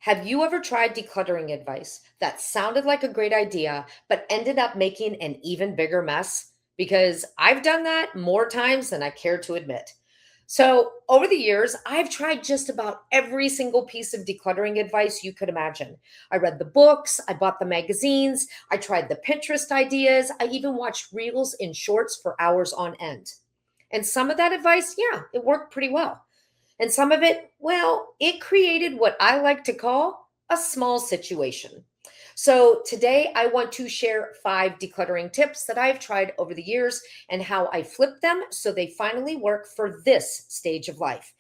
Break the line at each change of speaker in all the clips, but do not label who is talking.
Have you ever tried decluttering advice that sounded like a great idea, but ended up making an even bigger mess? Because I've done that more times than I care to admit. So, over the years, I've tried just about every single piece of decluttering advice you could imagine. I read the books, I bought the magazines, I tried the Pinterest ideas, I even watched reels and shorts for hours on end. And some of that advice, yeah, it worked pretty well. And some of it, well, it created what I like to call a small situation. So today I want to share 5 decluttering tips that I've tried over the years and how I flip them so they finally work for this stage of life.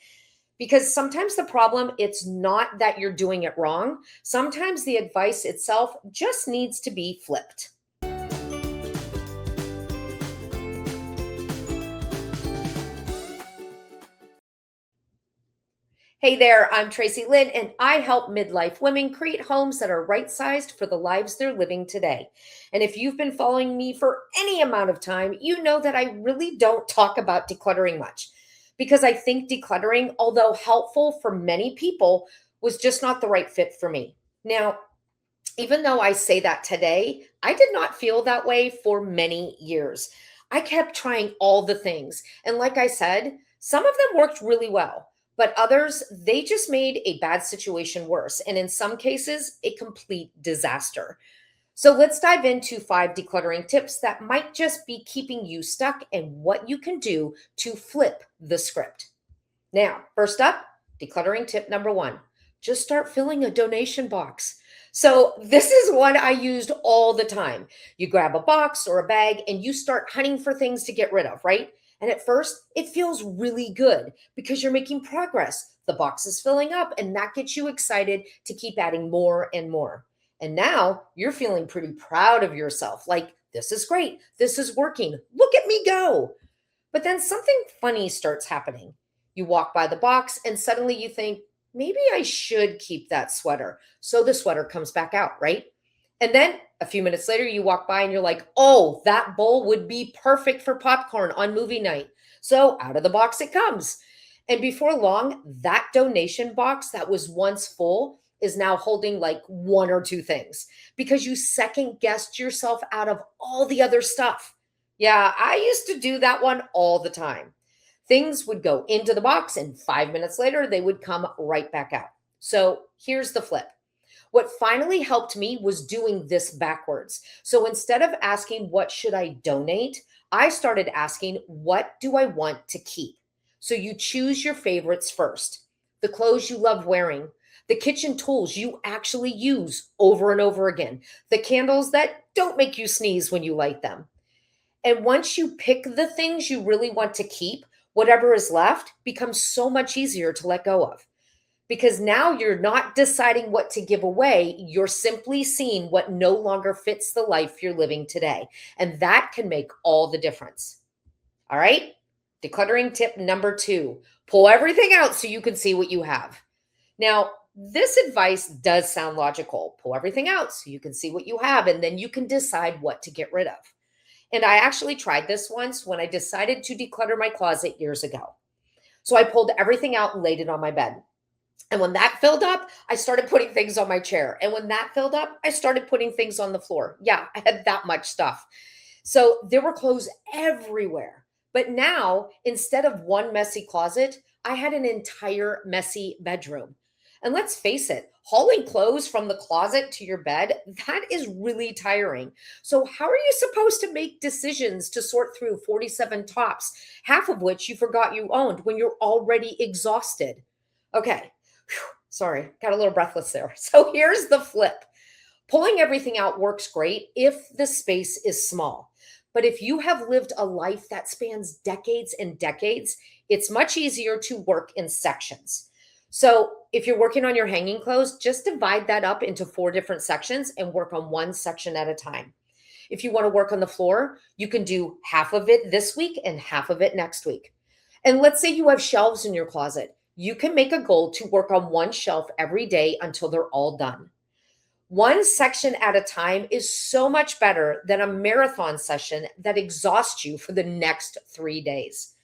Because sometimes the problem, it's not that you're doing it wrong. Sometimes the advice itself just needs to be flipped. Hey there, I'm Tracy Lynn, and I help midlife women create homes that are right sized for the lives they're living today. And if you've been following me for any amount of time, you know that I really don't talk about decluttering much because I think decluttering, although helpful for many people, was just not the right fit for me. Now, even though I say that today, I did not feel that way for many years. I kept trying all the things. And like I said, some of them worked really well, but others, they just made a bad situation worse. And in some cases, a complete disaster. So let's dive into 5 decluttering tips that might just be keeping you stuck and what you can do to flip the script. Now, first up, decluttering tip number 1, just start filling a donation box. So, this is one I used all the time. You grab a box or a bag and you start hunting for things to get rid of, right? And at first, it feels really good because you're making progress. The box is filling up, and that gets you excited to keep adding more and more. And now you're feeling pretty proud of yourself like, this is great. This is working. Look at me go. But then something funny starts happening. You walk by the box and suddenly you think, maybe I should keep that sweater. So the sweater comes back out, right? And then a few minutes later, you walk by and you're like, oh, that bowl would be perfect for popcorn on movie night. So out of the box it comes. And before long, that donation box that was once full is now holding like one or two things because you second guessed yourself out of all the other stuff. Yeah, I used to do that one all the time. Things would go into the box, and 5 minutes later, they would come right back out. So here's the flip. What finally helped me was doing this backwards. So instead of asking, what should I donate? I started asking, what do I want to keep? So you choose your favorites first, the clothes you love wearing, the kitchen tools you actually use over and over again, the candles that don't make you sneeze when you light them. And once you pick the things you really want to keep, whatever is left becomes so much easier to let go of. Because now you're not deciding what to give away, you're simply seeing what no longer fits the life you're living today. And that can make all the difference. All right? Decluttering tip number 2, pull everything out so you can see what you have. Now, this advice does sound logical. Pull everything out so you can see what you have, and then you can decide what to get rid of. And I actually tried this once when I decided to declutter my closet years ago. So I pulled everything out and laid it on my bed. And when that filled up, I started putting things on my chair. And when that filled up, I started putting things on the floor. Yeah, I had that much stuff. So there were clothes everywhere. But now, instead of one messy closet, I had an entire messy bedroom. And let's face it, hauling clothes from the closet to your bed, that is really tiring. So, how are you supposed to make decisions to sort through 47 tops, half of which you forgot you owned when you're already exhausted? Okay, sorry, got a little breathless there. So, here's the flip. Pulling everything out works great if the space is small. But if you have lived a life that spans decades and decades, it's much easier to work in sections. So if you're working on your hanging clothes, just divide that up into 4 different sections and work on one section at a time. If you want to work on the floor, you can do half of it this week and half of it next week. And let's say you have shelves in your closet. You can make a goal to work on one shelf every day until they're all done. One section at a time is so much better than a marathon session that exhausts you for the next 3 days.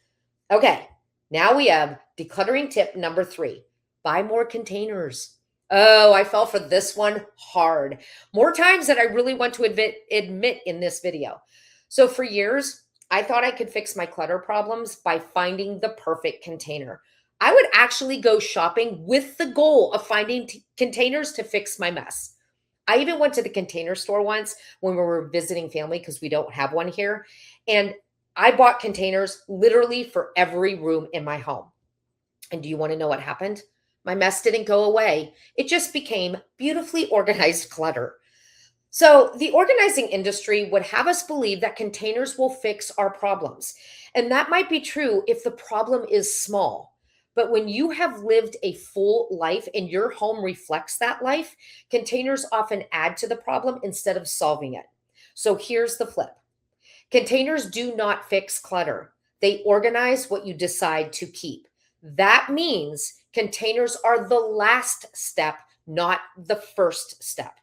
Okay, now we have decluttering tip number 3, buy more containers. Oh, I fell for this one hard. More times than I really want to admit in this video. So for years, I thought I could fix my clutter problems by finding the perfect container. I would actually go shopping with the goal of finding containers to fix my mess. I even went to the container store once when we were visiting family because we don't have one here. And I bought containers literally for every room in my home. And do you want to know what happened? My mess didn't go away. It just became beautifully organized clutter. So, the organizing industry would have us believe that containers will fix our problems. And that might be true if the problem is small. But when you have lived a full life and your home reflects that life, containers often add to the problem instead of solving it. So, here's the flip. Containers do not fix clutter. They organize what you decide to keep. That means containers are the last step, not the first step.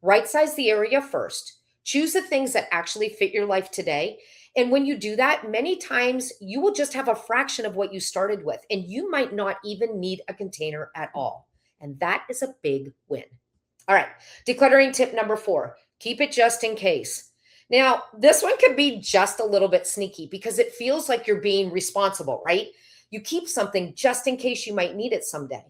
Right size the area first. Choose the things that actually fit your life today. And when you do that, many times you will just have a fraction of what you started with, and you might not even need a container at all. And that is a big win. All right, decluttering tip number 4, keep it just in case. Now, this one could be just a little bit sneaky because it feels like you're being responsible, right? You keep something just in case you might need it someday.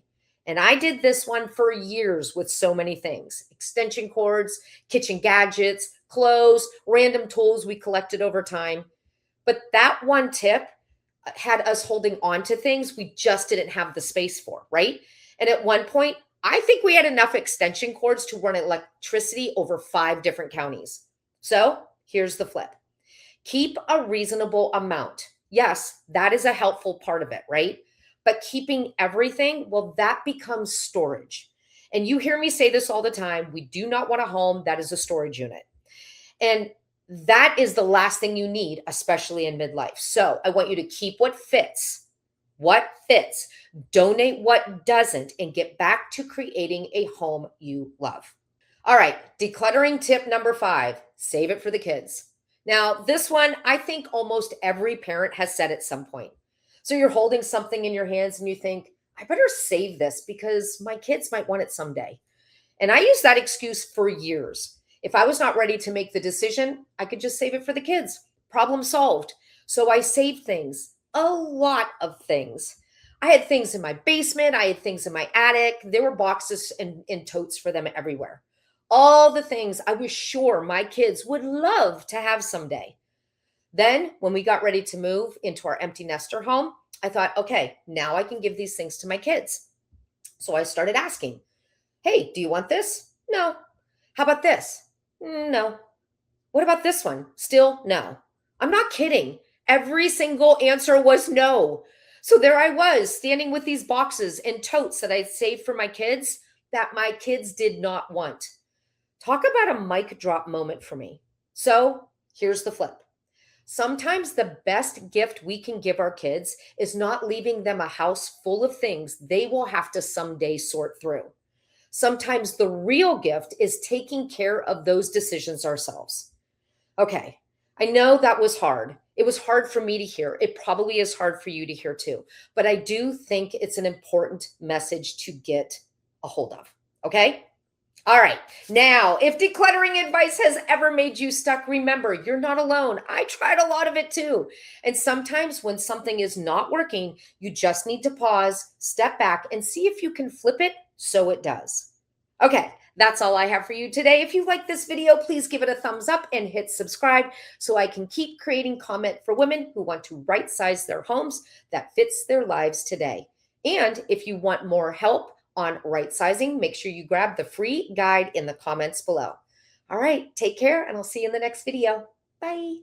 And I did this one for years with so many things: extension cords, kitchen gadgets, clothes, random tools we collected over time. But that one tip had us holding on to things we just didn't have the space for, right? And at one point, I think we had enough extension cords to run electricity over 5 different counties. So here's the flip: keep a reasonable amount. Yes, that is a helpful part of it, right? But keeping everything, well, that becomes storage. And you hear me say this all the time: we do not want a home that is a storage unit. And that is the last thing you need, especially in midlife. So I want you to keep what fits, donate what doesn't, and get back to creating a home you love. All right, decluttering tip number 5, save it for the kids. Now, this one, I think almost every parent has said at some point. So you're holding something in your hands and you think, I better save this because my kids might want it someday. And I used that excuse for years. If I was not ready to make the decision, I could just save it for the kids. Problem solved. So I saved things, a lot of things. I had things in my basement, I had things in my attic. There were boxes and totes for them everywhere. All the things I was sure my kids would love to have someday. Then, when we got ready to move into our empty nester home, I thought, okay, now I can give these things to my kids. So I started asking, hey, do you want this? No. How about this? No. What about this one? Still no. I'm not kidding. Every single answer was no. So there I was, standing with these boxes and totes that I'd saved for my kids that my kids did not want. Talk about a mic drop moment for me. So here's the flip. Sometimes the best gift we can give our kids is not leaving them a house full of things they will have to someday sort through. Sometimes the real gift is taking care of those decisions ourselves. Okay, I know that was hard. It was hard for me to hear. It probably is hard for you to hear too. But I do think it's an important message to get a hold of. Okay? All right. Now, if decluttering advice has ever made you stuck, remember, you're not alone. I tried a lot of it too. And sometimes when something is not working, you just need to pause, step back, and see if you can flip it so it does. Okay, that's all I have for you today. If you like this video, please give it a thumbs up and hit subscribe so I can keep creating content for women who want to right size their homes that fits their lives today. And if you want more help on right sizing, make sure you grab the free guide in the comments below. All right, take care, and I'll see you in the next video. Bye.